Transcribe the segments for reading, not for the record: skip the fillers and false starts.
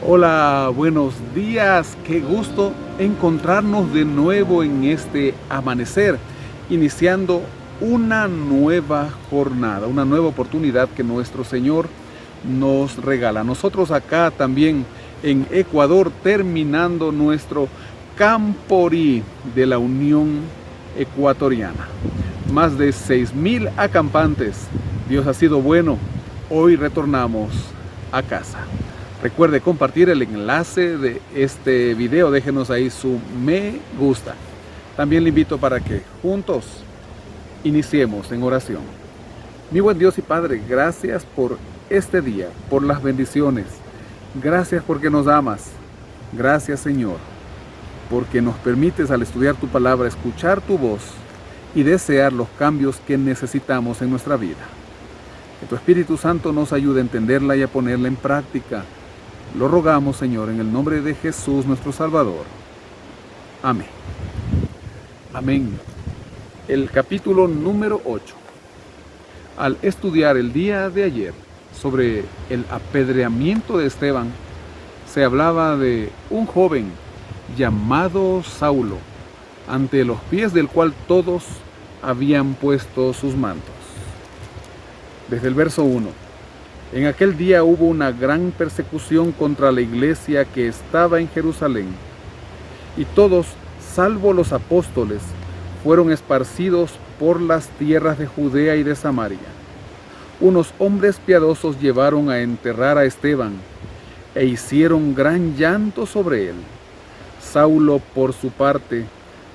Hola, buenos días. Qué gusto encontrarnos de nuevo en este amanecer, iniciando una nueva jornada, una nueva oportunidad que nuestro Señor nos regala. Nosotros acá también en Ecuador, terminando nuestro Camporí de la Unión Ecuatoriana. Más de 6,000 acampantes. Dios ha sido bueno. Hoy retornamos a casa. Recuerde compartir el enlace de este video, déjenos ahí su me gusta. También le invito para que juntos iniciemos en oración. Mi buen Dios y Padre, gracias por este día, por las bendiciones. Gracias porque nos amas. Gracias, Señor, porque nos permites al estudiar tu palabra, escuchar tu voz y desear los cambios que necesitamos en nuestra vida. Que tu Espíritu Santo nos ayude a entenderla y a ponerla en práctica. Lo rogamos, Señor, en el nombre de Jesús, nuestro Salvador. Amén. Amén. El capítulo número 8. Al estudiar el día de ayer sobre el apedreamiento de Esteban, se hablaba de un joven llamado Saulo, ante los pies del cual todos habían puesto sus mantos. Desde el verso 1. En aquel día hubo una gran persecución contra la iglesia que estaba en Jerusalén, y todos, salvo los apóstoles, fueron esparcidos por las tierras de Judea y de Samaria. Unos hombres piadosos llevaron a enterrar a Esteban, e hicieron gran llanto sobre él. Saulo, por su parte,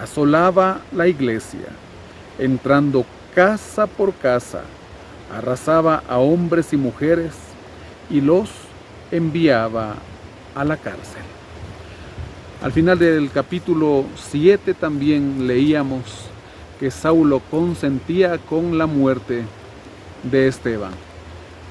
asolaba la iglesia, entrando casa por casa, arrasaba a hombres y mujeres y los enviaba a la cárcel. Al final del capítulo 7 también leíamos que Saulo consentía con la muerte de Esteban.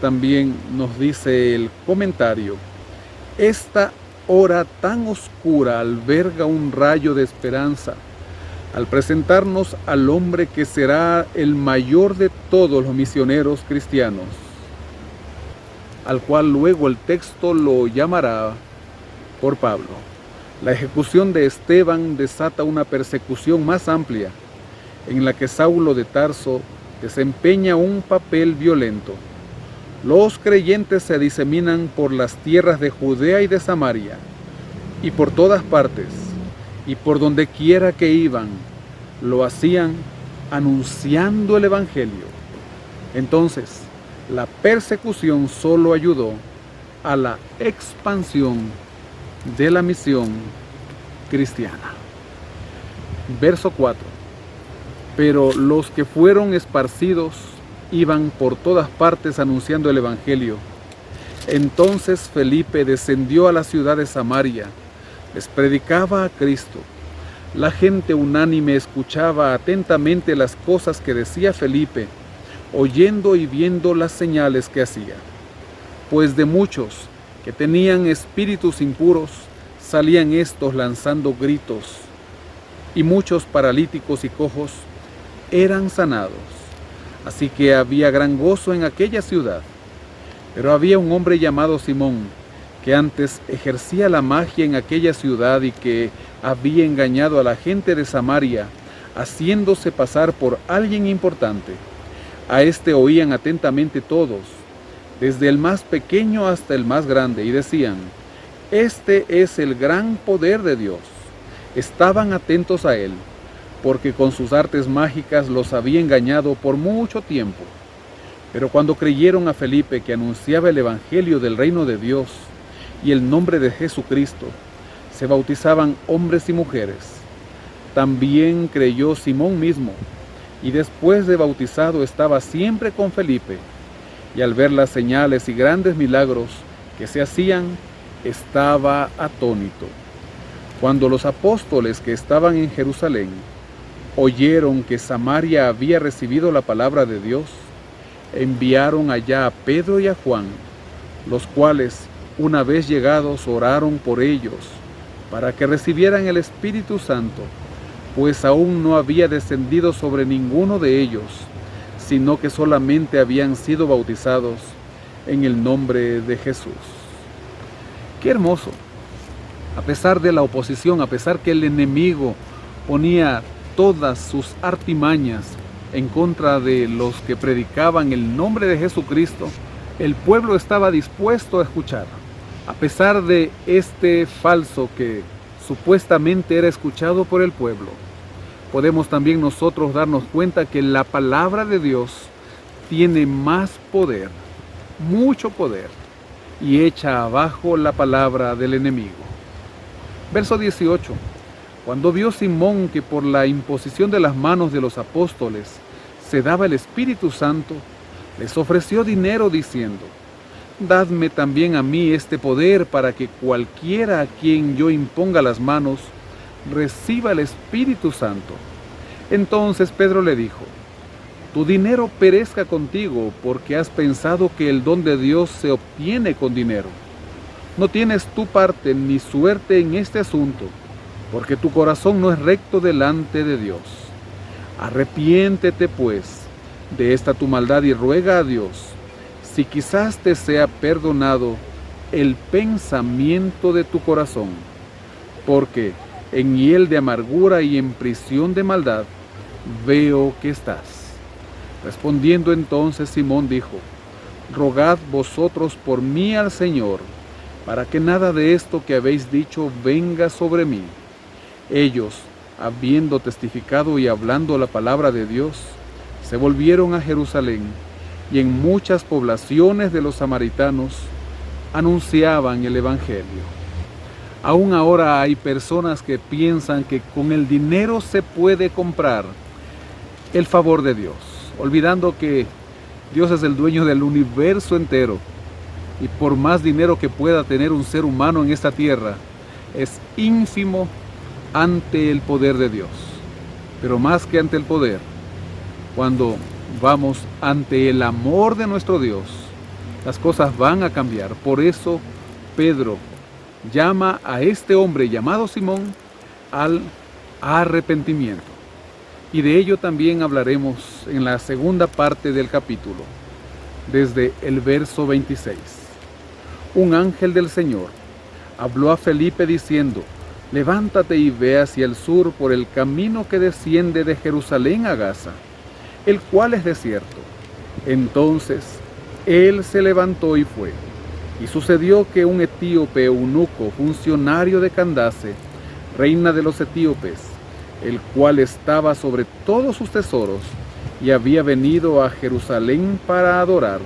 También nos dice el comentario: esta hora tan oscura alberga un rayo de esperanza al presentarnos al hombre que será el mayor de todos los misioneros cristianos, al cual luego el texto lo llamará por Pablo. La ejecución de Esteban desata una persecución más amplia, en la que Saulo de Tarso desempeña un papel violento. Los creyentes se diseminan por las tierras de Judea y de Samaria, y por todas partes, y por donde quiera que iban, lo hacían anunciando el Evangelio. Entonces, la persecución solo ayudó a la expansión de la misión cristiana. Verso 4. Pero los que fueron esparcidos iban por todas partes anunciando el Evangelio. Entonces Felipe descendió a la ciudad de Samaria, les predicaba a Cristo. La gente unánime escuchaba atentamente las cosas que decía Felipe, oyendo y viendo las señales que hacía. Pues de muchos que tenían espíritus impuros, salían estos lanzando gritos, y muchos paralíticos y cojos eran sanados. Así que había gran gozo en aquella ciudad. Pero había un hombre llamado Simón, que antes ejercía la magia en aquella ciudad y que había engañado a la gente de Samaria, haciéndose pasar por alguien importante. A este oían atentamente todos, desde el más pequeño hasta el más grande, y decían: este es el gran poder de Dios. Estaban atentos a él, porque con sus artes mágicas los había engañado por mucho tiempo. Pero cuando creyeron a Felipe, que anunciaba el evangelio del reino de Dios y el nombre de Jesucristo, se bautizaban hombres y mujeres. También creyó Simón mismo, y después de bautizado estaba siempre con Felipe, y al ver las señales y grandes milagros que se hacían, estaba atónito. Cuando los apóstoles que estaban en Jerusalén oyeron que Samaria había recibido la palabra de Dios, enviaron allá a Pedro y a Juan, los cuales, una vez llegados, oraron por ellos, para que recibieran el Espíritu Santo, pues aún no había descendido sobre ninguno de ellos, sino que solamente habían sido bautizados en el nombre de Jesús. Qué hermoso. A pesar de la oposición, a pesar que el enemigo ponía todas sus artimañas en contra de los que predicaban el nombre de Jesucristo, el pueblo estaba dispuesto a escuchar. A pesar de este falso que supuestamente era escuchado por el pueblo, podemos también nosotros darnos cuenta que la palabra de Dios tiene más poder, mucho poder, y echa abajo la palabra del enemigo. Verso 18. Cuando vio Simón que por la imposición de las manos de los apóstoles se daba el Espíritu Santo, les ofreció dinero diciendo: dadme también a mí este poder para que cualquiera a quien yo imponga las manos reciba el Espíritu Santo. Entonces Pedro le dijo: tu dinero perezca contigo, porque has pensado que el don de Dios se obtiene con dinero. No tienes tu parte ni suerte en este asunto, porque tu corazón no es recto delante de Dios. Arrepiéntete, pues, de esta tu maldad y ruega a Dios, si quizás te sea perdonado el pensamiento de tu corazón, porque en hiel de amargura y en prisión de maldad veo que estás. Respondiendo entonces Simón dijo: rogad vosotros por mí al Señor, para que nada de esto que habéis dicho venga sobre mí. Ellos, habiendo testificado y hablando la palabra de Dios, se volvieron a Jerusalén, y en muchas poblaciones de los samaritanos anunciaban el Evangelio. Aún ahora hay personas que piensan que con el dinero se puede comprar el favor de Dios, olvidando que Dios es el dueño del universo entero, y por más dinero que pueda tener un ser humano en esta tierra, es ínfimo ante el poder de Dios. Pero más que ante el poder, cuando vamos ante el amor de nuestro Dios, las cosas van a cambiar. Por eso Pedro llama a este hombre llamado Simón al arrepentimiento. Y de ello también hablaremos en la segunda parte del capítulo, desde el verso 26. Un ángel del Señor habló a Felipe diciendo: levántate y ve hacia el sur por el camino que desciende de Jerusalén a Gaza, el cual es desierto. Entonces él se levantó y fue. Y sucedió que un etíope eunuco, funcionario de Candace, reina de los etíopes, el cual estaba sobre todos sus tesoros y había venido a Jerusalén para adorar,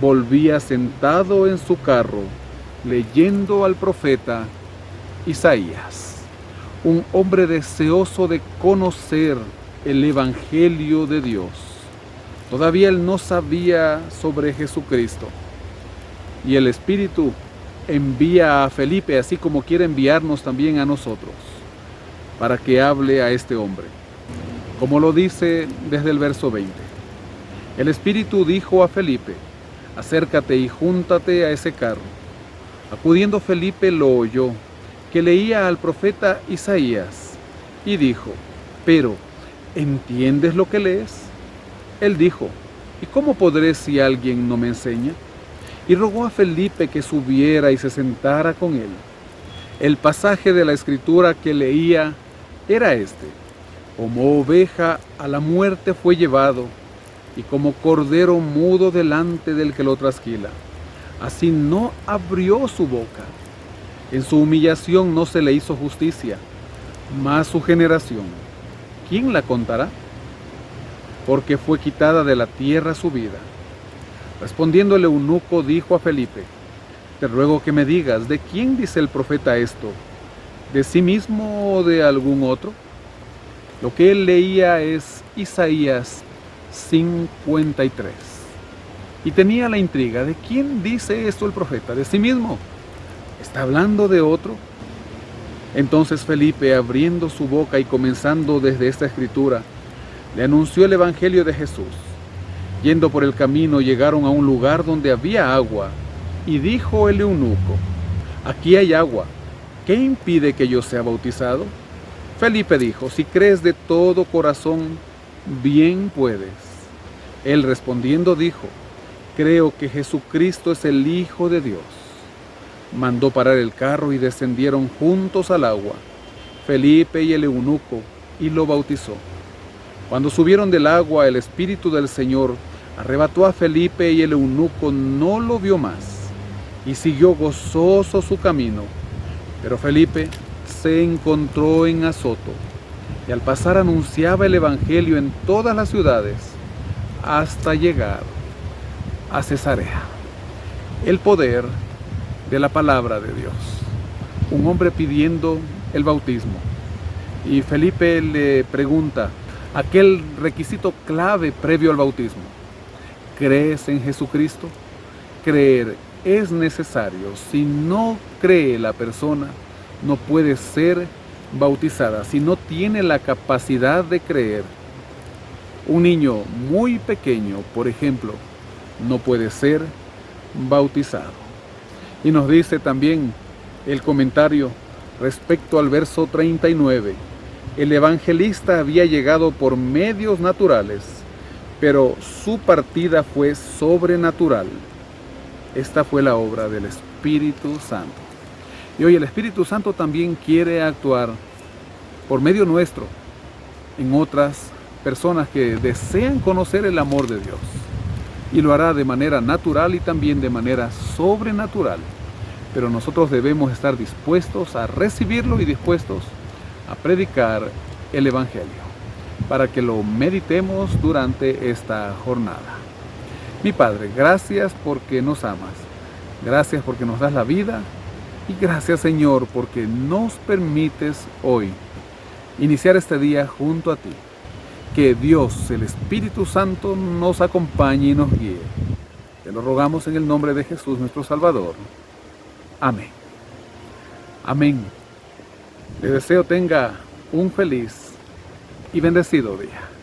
volvía sentado en su carro, leyendo al profeta Isaías, un hombre deseoso de conocer el Evangelio de Dios. Todavía él no sabía sobre Jesucristo. Y el Espíritu envía a Felipe, así como quiere enviarnos también a nosotros, para que hable a este hombre. Como lo dice desde el verso 20. El Espíritu dijo a Felipe: acércate y júntate a ese carro. Acudiendo Felipe lo oyó, que leía al profeta Isaías, y dijo: pero, ¿entiendes lo que lees? Él dijo: ¿y cómo podré si alguien no me enseña? Y rogó a Felipe que subiera y se sentara con él. El pasaje de la Escritura que leía era este: como oveja a la muerte fue llevado, y como cordero mudo delante del que lo trasquila, así no abrió su boca. En su humillación no se le hizo justicia, mas su generación, ¿quién la contará? Porque fue quitada de la tierra su vida. Respondiendo el eunuco dijo a Felipe: te ruego que me digas, ¿de quién dice el profeta esto? ¿De sí mismo o de algún otro? Lo que él leía es Isaías 53. Y tenía la intriga: ¿de quién dice esto el profeta? ¿De sí mismo? ¿Está hablando de otro? Entonces Felipe, abriendo su boca y comenzando desde esta escritura, le anunció el evangelio de Jesús. Yendo por el camino, llegaron a un lugar donde había agua, y dijo el eunuco: aquí hay agua, ¿qué impide que yo sea bautizado? Felipe dijo: si crees de todo corazón, bien puedes. Él respondiendo dijo: creo que Jesucristo es el Hijo de Dios. Mandó parar el carro y descendieron juntos al agua, Felipe y el eunuco, y lo bautizó. Cuando subieron del agua, el Espíritu del Señor arrebató a Felipe y el eunuco no lo vio más, y siguió gozoso su camino. Pero Felipe se encontró en Azoto, y al pasar anunciaba el Evangelio en todas las ciudades, hasta llegar a Cesarea. El poder de la palabra de Dios. Un hombre pidiendo el bautismo. Y Felipe le pregunta aquel requisito clave previo al bautismo. ¿Crees en Jesucristo? Creer es necesario. Si no cree la persona, no puede ser bautizada. Si no tiene la capacidad de creer, un niño muy pequeño, por ejemplo, no puede ser bautizado. Y nos dice también el comentario respecto al verso 39. El evangelista había llegado por medios naturales, pero su partida fue sobrenatural. Esta fue la obra del Espíritu Santo. Y hoy el Espíritu Santo también quiere actuar por medio nuestro en otras personas que desean conocer el amor de Dios. Y lo hará de manera natural y también de manera sobrenatural. Pero nosotros debemos estar dispuestos a recibirlo y dispuestos a predicar el Evangelio, para que lo meditemos durante esta jornada. Mi Padre, gracias porque nos amas, gracias porque nos das la vida y gracias, Señor, porque nos permites hoy iniciar este día junto a ti. Que Dios, el Espíritu Santo, nos acompañe y nos guíe. Te lo rogamos en el nombre de Jesús, nuestro Salvador. Amén. Amén. Le deseo tenga un feliz y bendecido día.